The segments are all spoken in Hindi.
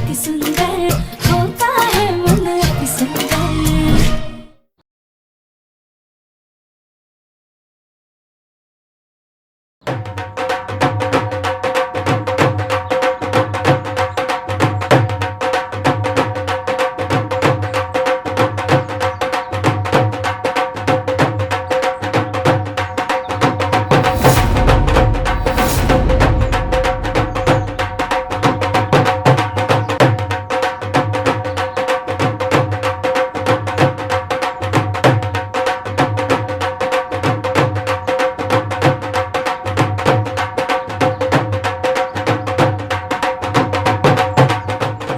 अति सुंदर होता है मन अति सुंदर।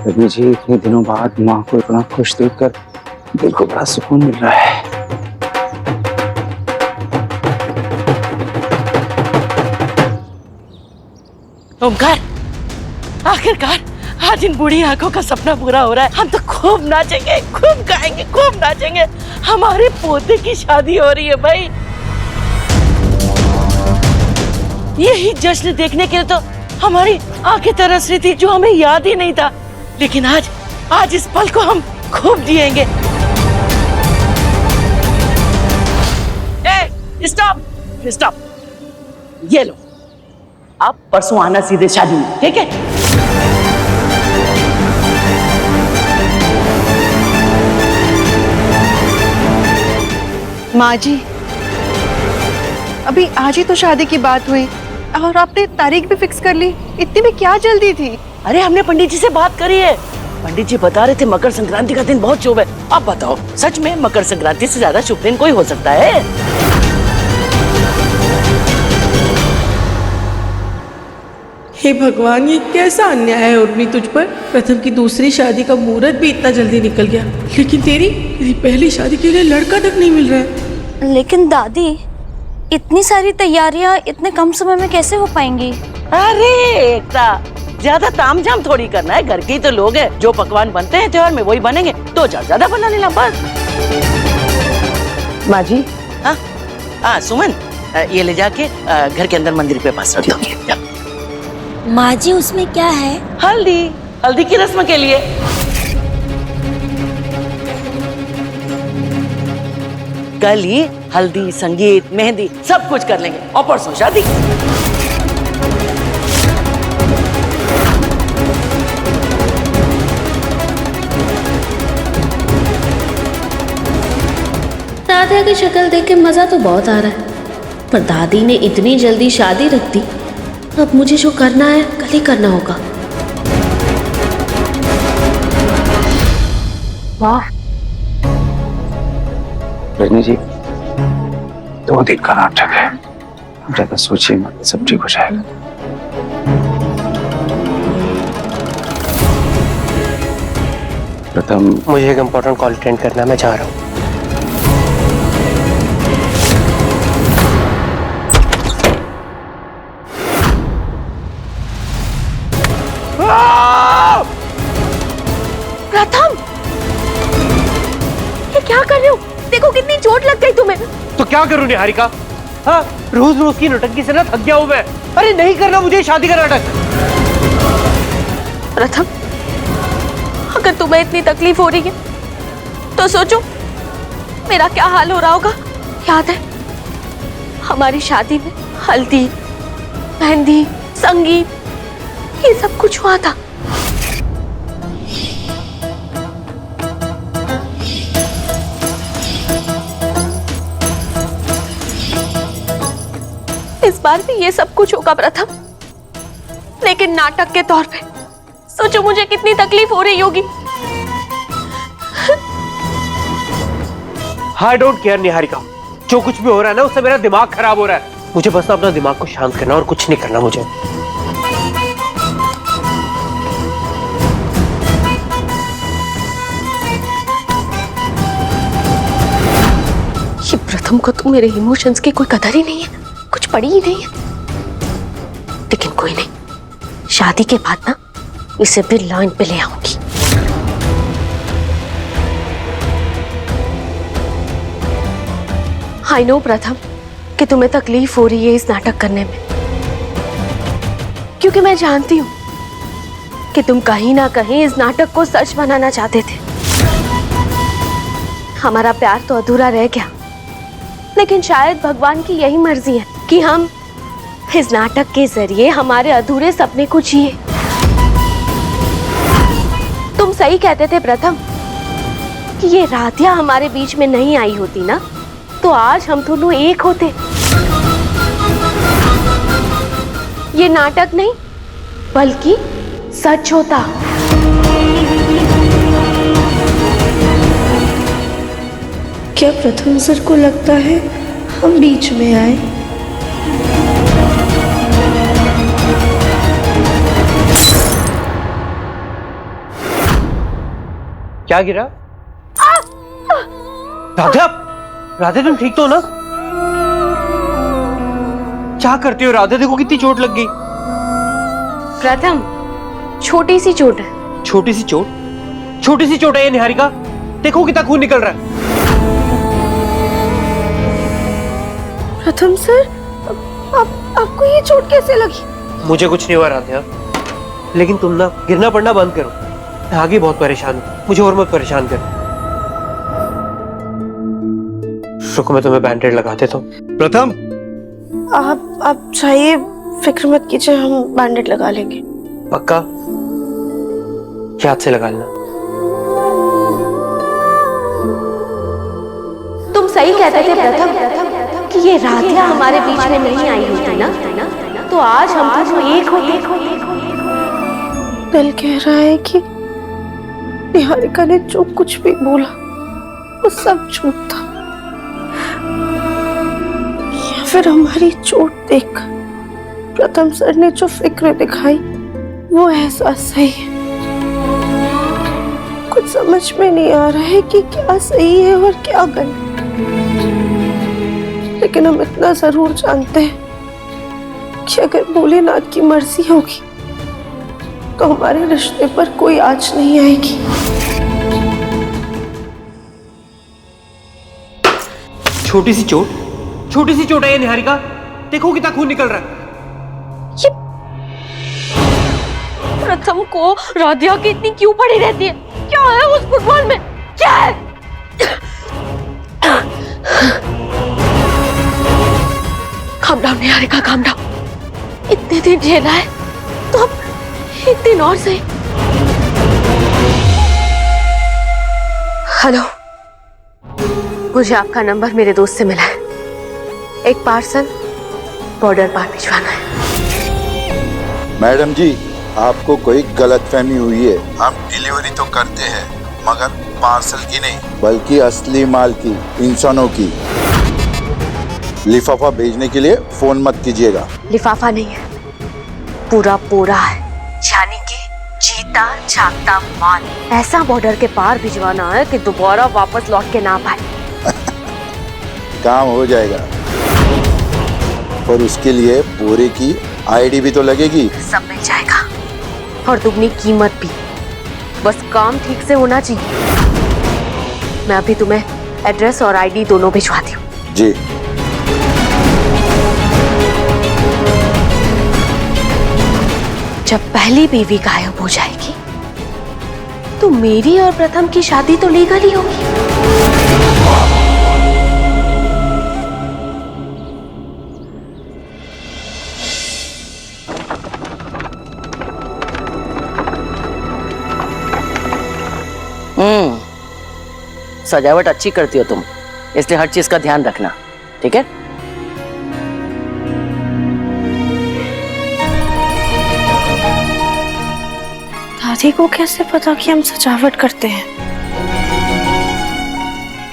रजनी जी, इतने दिनों बाद माँ को इतना खुश देखकर दिल को बड़ा सुकून मिल रहा है। ओमकार, आखिरकार आज इन बूढ़ी आंखों का सपना पूरा हो रहा है। हम तो खूब नाचेंगे, खूब गाएंगे, खूब नाचेंगे। हमारे पोते की शादी हो रही है भाई। यही जश्न देखने के लिए तो हमारी आंखें तरस रही थी, जो हमें याद ही नहीं था। लेकिन आज इस पल को हम खूब जिएंगे। स्टॉप स्टॉप, ये लो, आप परसों आना सीधे शादी में, ठीक है? माँ जी, अभी आज ही तो शादी की बात हुई और आपने तारीख भी फिक्स कर ली। इतनी में क्या जल्दी थी? अरे हमने पंडित जी से बात करी है। पंडित जी बता रहे थे मकर संक्रांति का दिन बहुत शुभ है। आप बताओ, सच में मकर संक्रांति से ज्यादा शुभ दिन कोई हो सकता है? हे भगवान, ये कैसा अन्याय है उर्मी तुझ पर। प्रथम की दूसरी शादी का मुहूर्त भी इतना जल्दी निकल गया, लेकिन तेरी पहली शादी के लिए लड़का तक नहीं मिल रहा है। लेकिन दादी, इतनी सारी तैयारियां इतने कम समय में कैसे हो पाएंगी? अरे एकता, ज्यादा तामझाम थोड़ी करना है। घर के ही तो लोग हैं, जो पकवान बनते हैं त्योहार में वही बनेंगे। तो ज्यादा बना लेना बस। माँ जी, हाँ सुमन, ये ले जाके घर के अंदर मंदिर पे पास रख दो। माँ जी, उसमें क्या है? हल्दी, हल्दी की रस्म के लिए। कल ही हल्दी, संगीत, मेहंदी सब कुछ कर लेंगे और परसों शादी। दादा की शक्ल देख के मजा तो बहुत आ रहा है, पर दादी ने इतनी जल्दी शादी रख दी। अब मुझे जो करना है कल ही करना होगा। वाह रजनी जी, 2 दिन का नाटक है, ज्यादा सोचिए मत, सब ठीक हो जाएगा। प्रथम, मुझे एक इम्पोर्टेंट कॉल अटेंड करना है, मैं जा रहा हूँ। प्रथम, ये क्या कर रहे हो? देखो कितनी चोट लग गई तुम्हें। तो क्या करूं निहारिका? हाँ, रोज रोज की नौटंकी से ना थक गया हूं मैं। अरे नहीं करना मुझे शादी का नाटक। प्रथम, अगर तुम्हें इतनी तकलीफ हो रही है तो सोचो मेरा क्या हाल हो रहा होगा। याद है हमारी शादी में हल्दी, मेहंदी, संगीत, ये सब कुछ हुआ था। इस बार भी ये सब कुछ होगा प्रथम, लेकिन नाटक के तौर पे। सोचो मुझे कितनी तकलीफ हो रही होगी। आई डोंट केयर निहारिका, जो कुछ भी हो रहा है ना उससे मेरा दिमाग खराब हो रहा है। मुझे बस अपना दिमाग को शांत करना और कुछ नहीं करना मुझे। ये प्रथम को तो मेरे इमोशंस की कोई कदर ही नहीं है, कुछ पड़ी ही नहीं है। लेकिन कोई नहीं, शादी के बाद ना इसे भी लाइन पे ले आऊंगी। आई नो प्रथम कि तुम्हें तकलीफ हो रही है इस नाटक करने में, क्योंकि मैं जानती हूं कि तुम कहीं ना कहीं इस नाटक को सच बनाना चाहते थे। हमारा प्यार तो अधूरा रह गया, लेकिन शायद भगवान की यही मर्जी है कि हम इस नाटक के जरिए हमारे अधूरे सपने को जिए। तुम सही कहते थे प्रथम कि ये राधिया हमारे बीच में नहीं आई होती ना, तो आज हम दोनों एक होते। ये नाटक नहीं बल्कि सच होता। क्या प्रथम सर को लगता है हम बीच में आए? क्या गिरा? राधा, राधा तुम ठीक तो हो ना? क्या करती हो राधा? देखो कितनी चोट लग गई। प्रथम, छोटी सी चोट है। छोटी सी चोट? छोटी सी चोट है ये निहारिका? देखो कितना खून निकल रहा है। प्रथम सर, आपको ये चोट कैसे लगी? मुझे कुछ नहीं हुआ राधा, लेकिन तुम ना गिरना पड़ना बंद करो। मैं आगे बहुत परेशान हूँ, मुझे और मत परेशान करो। रुको मैं तुम्हें बैंडेड लगा देता हूँ। प्रथम, आप चाहिए, फिक्र मत कीजिए, हम बैंडेड लगा लेंगे। पक्का? याद से लगा लेना। तुम सही कहते थे प्रथम कि ये राधिया हमारे बीच में नहीं आई होती ना, तो आज हम दोनों एक होते। दिल कह रहा है कि निहारिका ने जो कुछ भी बोला वो सब झूठ था, या फिर हमारी चोट देखकर प्रथम सर ने जो फिक्र दिखाई वो एहसास सही है। कुछ समझ में नहीं आ रहा है कि क्या सही है और क्या गलत, लेकिन हम इतना जरूर जानते हैं कि अगर भोलेनाथ की मर्जी होगी तो हमारे रिश्ते पर कोई आँच नहीं आएगी। छोटी सी चोट? छोटी सी चोट है ये निहारिका? देखो कितना खून निकल रहा है। प्रथम को राधिया की इतनी क्यों पड़ी रहती है? क्या है उस फुटबॉल में? क्या है? Calm down Niharika, calm down. इतने दिन झेला है तो अब एक दिन और सही। हेलो, मुझे आपका नंबर मेरे दोस्त से मिला है। एक पार्सल बॉर्डर पार भिजवाना है। मैडम जी, आपको कोई गलतफहमी हुई है। हम डिलीवरी तो करते हैं मगर पार्सल की नहीं, बल्कि असली माल की, इंसानों की। लिफाफा भेजने के लिए फोन मत कीजिएगा। लिफाफा नहीं है, पूरा पूरा है, यानी कि जीता जागता माल। ऐसा बॉर्डर के पार भिजवाना है कि दोबारा वापस लौट के ना पाए। काम हो जाएगा, पर उसके लिए बोरे की आईडी भी तो लगेगी। सब मिल जाएगा और दुगनी कीमत भी, बस काम ठीक से होना चाहिए। मैं अभी तुम्हें एड्रेस और आईडी दोनों भिजवाती हूँ। जी। जब पहली बीवी गायब हो जाएगी तो मेरी और प्रथम की शादी तो लीगल ही होगी। सजावट अच्छी करती हो तुम, इसलिए हर चीज का ध्यान रखना, ठीक है? दादी को कैसे पता कि हम सजावट करते हैं?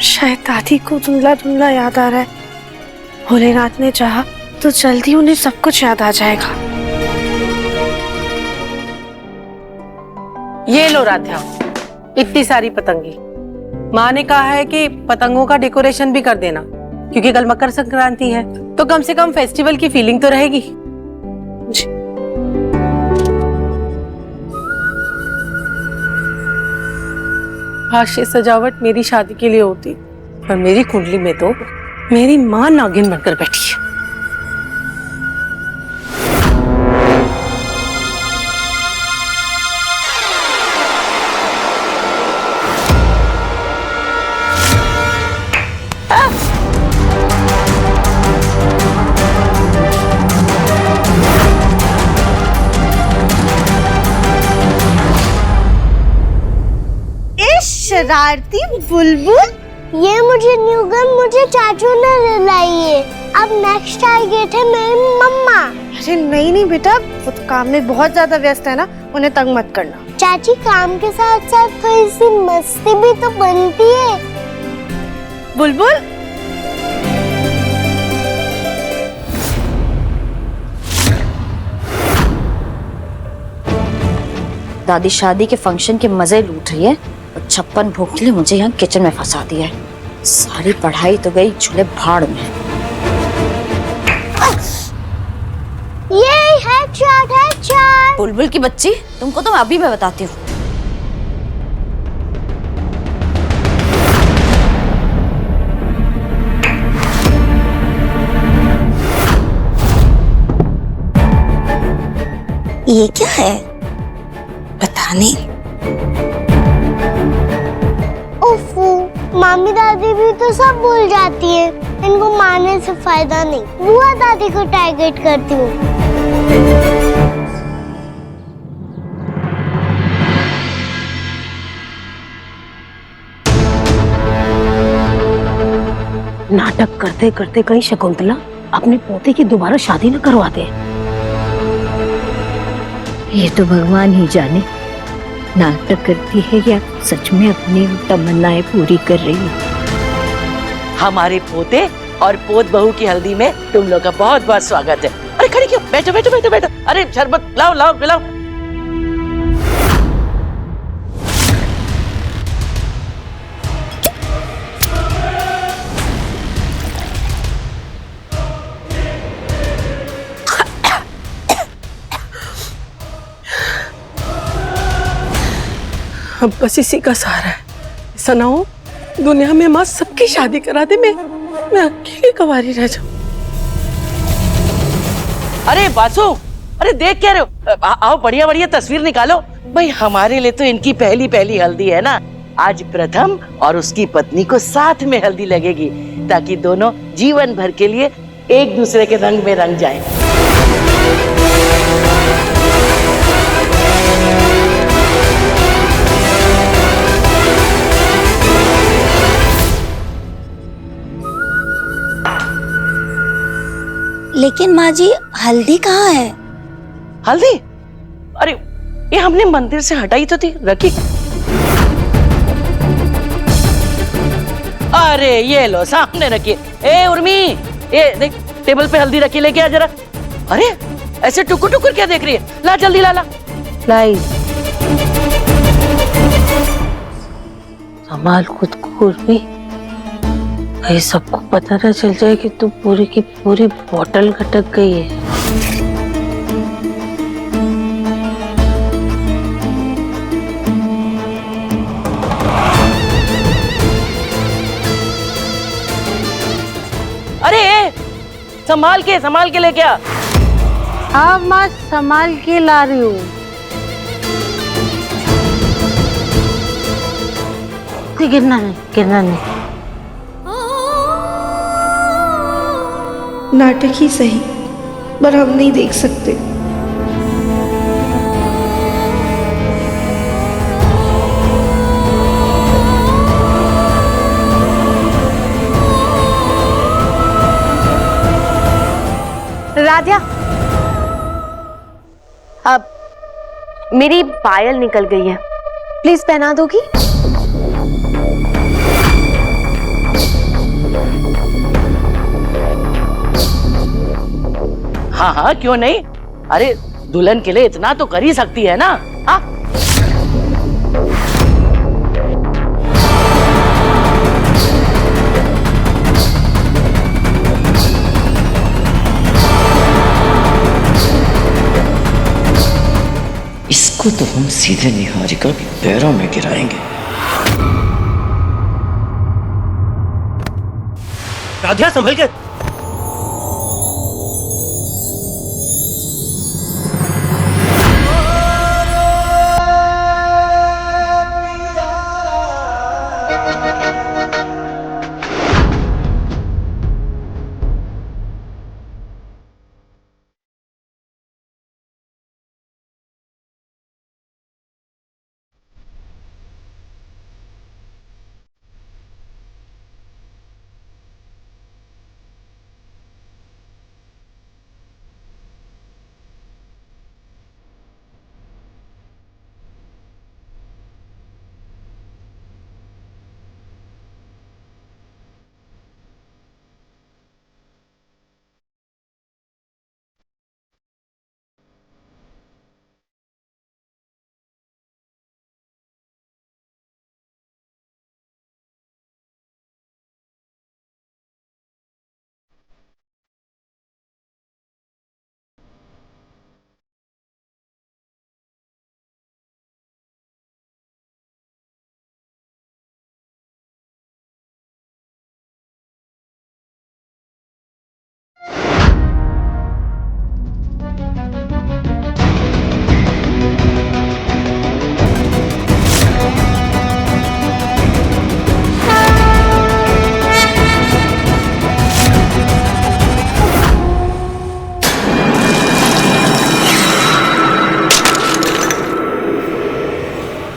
शायद दादी को धुंधला धुंधला याद आ रहा है। भोलेनाथ ने चाहा तो जल्दी उन्हें सब कुछ याद आ जाएगा। ये लो राधा, इतनी सारी पतंगी। माँ ने कहा है कि पतंगों का डेकोरेशन भी कर देना, क्योंकि कल मकर संक्रांति है, तो कम से कम फेस्टिवल की फीलिंग तो रहेगी। आज ये सजावट मेरी शादी के लिए होती, पर मेरी कुंडली में तो मेरी माँ नागिन बनकर बैठी है। शरारती बुलबुल। ये मुझे न्यू गन मुझे चाचू ने दिलाई है। अब नेक्स्ट टारगेट है मेरी मम्मा। अरे नहीं नहीं बेटा, वो तो काम में बहुत ज्यादा व्यस्त है ना, उन्हें तंग मत करना। चाची काम के साथ साथ थोड़ी सी मस्ती भी तो बनती है। बुलबुल दादी शादी के फंक्शन के मजे लूट रही है और 56 भोग के लिए मुझे यहाँ किचन में फंसा दिया है। सारी पढ़ाई तो गई चूल्हे भाड़ में। ये हेडशॉट। बुलबुल की बच्ची, तुमको तो मैं अभी मैं बताती हूँ। ये क्या है पता नहीं। उफ़, मामी दादी भी तो सब भूल जाती है। इनको मारने से फायदा नहीं, बुआ दादी को टारगेट करती हूँ। नाटक करते करते कहीं शकुंतला अपने पोते की दोबारा शादी न करवा दे। ये तो भगवान ही जाने नाटक करती है या सच में अपनी तमन्नाएं पूरी कर रही है। हमारे पोते और पोत बहू की हल्दी में तुम लोग का बहुत बहुत स्वागत है। अरे खड़ी क्यों, बैठो बैठो बैठो बैठो। अरे शरबत लाओ लाओ पिलाओ। अब बस इसी का सहारा है। ऐसा ना हो दुनिया में माँ सबकी शादी करा दे, मैं अकेली कवारी रह जाऊं। अरे बासु, अरे देख क्या रहे हो? आओ बढ़िया बढ़िया तस्वीर निकालो। भाई हमारे लिए तो इनकी पहली पहली हल्दी है ना। आज प्रथम और उसकी पत्नी को साथ में हल्दी लगेगी ताकि दोनों जीवन भर के लिए एक दूसरे के रंग में रंग जाएं। लेकिन माँ जी हल्दी कहाँ है? हल्दी? अरे ये हमने मंदिर से हटाई तो थी, रखी। अरे ये लो सामने रखी। ए उर्मी, ये देख टेबल पे हल्दी रखी, लेके आ जरा। अरे ऐसे टुकुर टुकुर क्या देख रही है? ला जल्दी ला ला। लाई। संभाल खुद को उर्मी, ये सबको पता ना चल जाए कि तू पूरी की पूरी बोतल घटक गई है। अरे संभाल के लेके आ। हाँ माँ संभाल के ला रही हूँ। गिरना नहीं। नाटक ही सही, पर हम नहीं देख सकते। राधिया, अब मेरी पायल निकल गई है, प्लीज पहना दोगी? हाँ हाँ क्यों नहीं। अरे दुल्हन के लिए इतना तो कर ही सकती है ना। हाँ इसको तो हम सीधे निहारिका के पैरों में गिराएंगे। राधिया संभल के।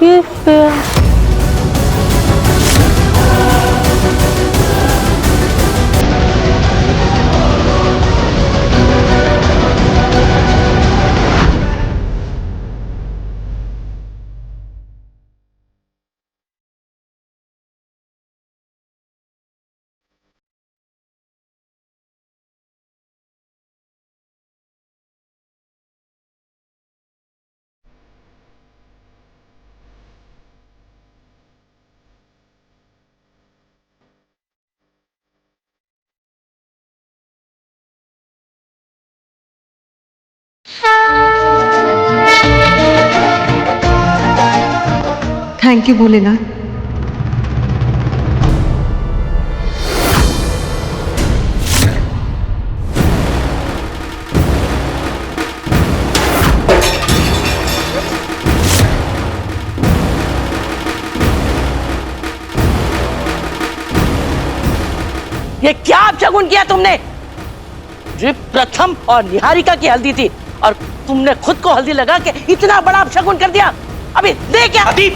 किस पे? Thank you Bholenath. ये क्या अपशगुन किया तुमने? ये प्रथम और निहारिका की हल्दी थी और तुमने खुद को हल्दी लगा के इतना बड़ा अपशगुन कर दिया। अभी दे क्या? दादी,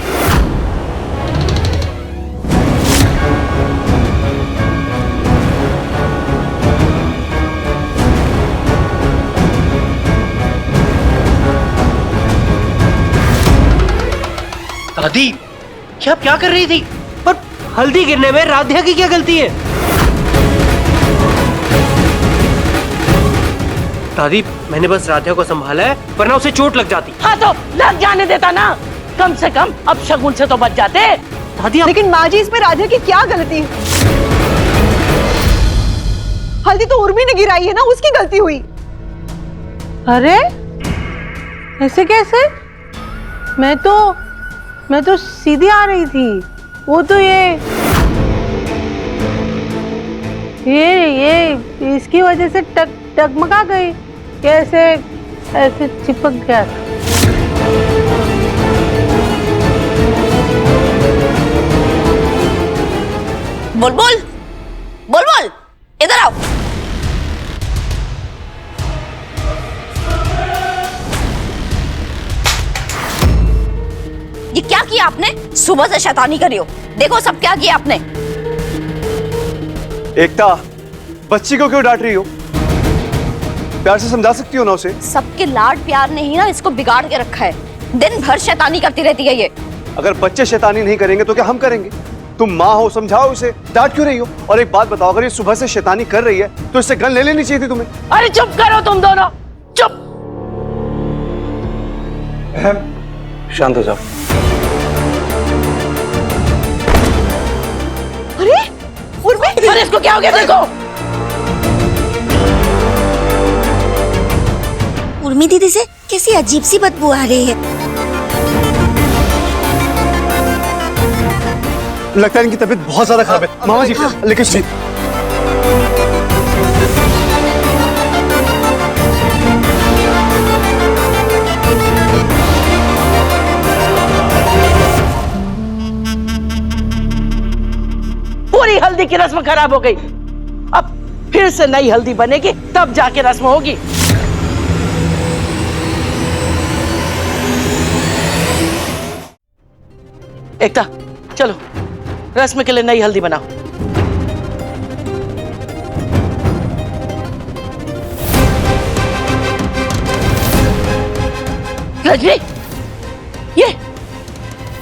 दादी क्या कर रही थी? पर हल्दी गिरने में राधिया की क्या गलती है? दादी, मैंने बस राधिया को संभाला है, वरना उसे चोट लग जाती। हाँ तो लग जाने देता ना, कम से कम अपशगुन से तो बच जाते। दादी लेकिन माँ जी, इसमें राधिया की क्या गलती है? हल्दी तो उर्मी ने गिराई है ना, उसकी गलती हुई। अरे ऐसे कैसे? मैं तो सीधी आ रही थी। वो तो ये इसकी वजह से टगमगा गई, कैसे ऐसे चिपक गया। बुलबुल, बुलबुल, इधर आओ। ये क्या किया आपने? सुबह से शैतानी कर रही हो। देखो सब क्या किया आपने। एकता, बच्ची को क्यों डांट रही हो? प्यार से समझा सकती हो ना उसे। सबके लाड प्यार ने ही ना इसको बिगाड़ के रखा है। दिन भर शैतानी करती रहती है ये। अगर बच्चे शैतानी नहीं करेंगे तो क्या हम करेंगे? तुम माँ हो, समझाओ इसे, डांट क्यों रही हो? और एक बात बताओ, अगर ये सुबह से शैतानी कर रही है तो इससे गन ले लेनी चाहिए थी तुम्हें। अरे चुप करो तुम दोनों, चुप। शांत हो जाओ। अरे उर्मी, अरे इसको क्या हो गया? देखो उर्मी दीदी से कैसी अजीब सी बदबू आ रही है। लगता है इनकी तबीयत बहुत ज्यादा खराब है। मामा जी, लेकिन सुनिए, पूरी हल्दी की रस्म खराब हो गई। अब फिर से नई हल्दी बनेगी, तब जाके रस्म होगी। एकता, चलो रस्म के लिए नई हल्दी बनाओ। रजनी,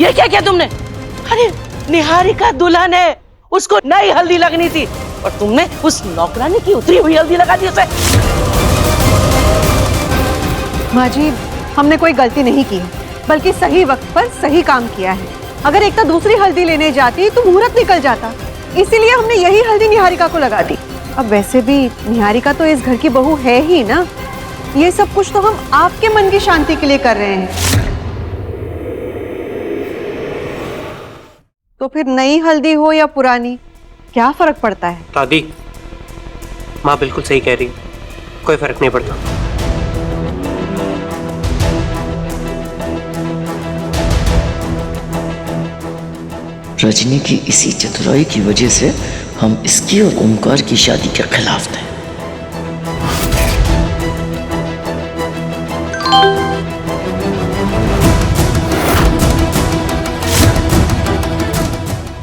ये क्या किया तुमने? अरे निहारिका दुल्हन है, उसको नई हल्दी लगनी थी और तुमने उस नौकरानी की उतरी हुई हल्दी लगा दी उसे। माँ जी, हमने कोई गलती नहीं की, बल्कि सही वक्त पर सही काम किया है। अगर एकता दूसरी हल्दी लेने जाती तो मुहूर्त निकल जाता, इसीलिए हमने यही हल्दी निहारिका को लगा दी। अब वैसे भी निहारिका तो इस घर की बहू है ही ना। ये सब कुछ तो हम आपके मन की शांति के लिए कर रहे हैं। तो फिर नई हल्दी हो या पुरानी, क्या फर्क पड़ता है? दादी, माँ बिल्कुल सही कह रही है, कोई फर्क नहीं पड़ता। रजनी की इसी चतुराई की वजह से हम इसकी और ओमकार की शादी के खिलाफ थे।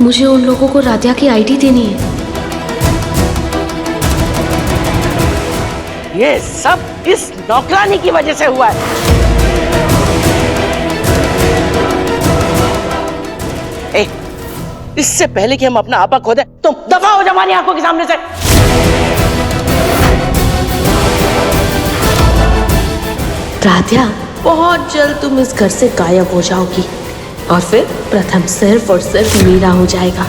मुझे उन लोगों को राधिया की आईडी देनी है। ये सब इस नौकरानी की वजह से हुआ है। ए, इससे पहले कि हम अपना आपा खो दे, तुम दफा हो जाओ हमारी आंखों के सामने से। राधिया, बहुत जल्द तुम इस घर से गायब हो जाओगी और फिर प्रथम सिर्फ और सिर्फ मेरा हो जाएगा।